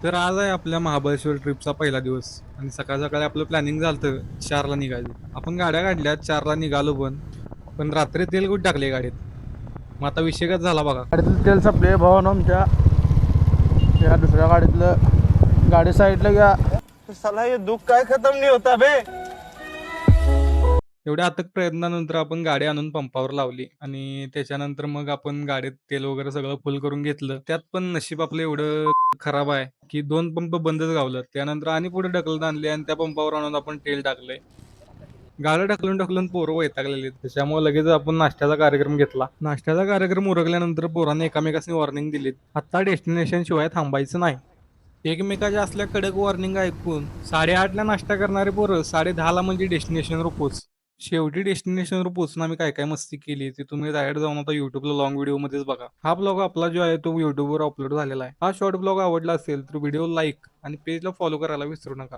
तर आज आहे आपल्या महाबळेश्वर ट्रिपचा पहिला दिवस आणि सकाळ सकाळी आपलं प्लॅनिंग झालं 4ला निघायचं. आपण गाड्या काढल्या 4ला निघालो पण रात्री तेल कुठे टाकले गाडीत. मग आता विषय काय झाला बघा. गाडीतलं तेल संपले भावानं आमच्या. या दुसऱ्या गाडीतलं गाडी साईडला घ्या. साला हे दुःख काय खतम नाही होता बे. एवढ्या अथक प्रयत्नानंतर आपण गाडी आणून पंपावर लावली आणि त्याच्यानंतर मग आपण गाडीत तेल वगैरे सगळं फुल करून घेतलं. त्यात पण नशीब आपलं एवढं खराब आहे की 2 पंप बंदच गावलं. त्यानंतर आणि पुढे ढकलत आणले आणि त्या पंपावर आणून आपण तेल टाकलंय. गाड्या ढकलून ढकलून पोरं वैतागलेली. त्याच्यामुळे लगेच आपण नाश्त्याचा कार्यक्रम घेतला. नाश्त्याचा कार्यक्रम उरकल्यानंतर पोरांनी एकामेकांनी वॉर्निंग दिली, आता डेस्टिनेशन शिवाय थांबायचं नाही. एकमेकाच्या असल्या कडक वॉर्निंग ऐकून 8:30ला नाश्ता करणारे पोरं 10:30ला म्हणजे डेस्टिनेशनवर पोच. शेवटी डेस्टिनेशनवर पोहोचून आम्ही काय काय मस्ती केली ते तुम्ही डायरेक्ट जाऊन आता युट्यूबला लॉंग व्हिडिओ मध्येच बघा. हा ब्लॉग आपला जो आहे तो युट्यूबवर अपलोड झालेला आहे. हा शॉर्ट ब्लॉग आवडला असेल तर व्हिडिओ लाईक आणि पेजला फॉलो करायला विसरू नका.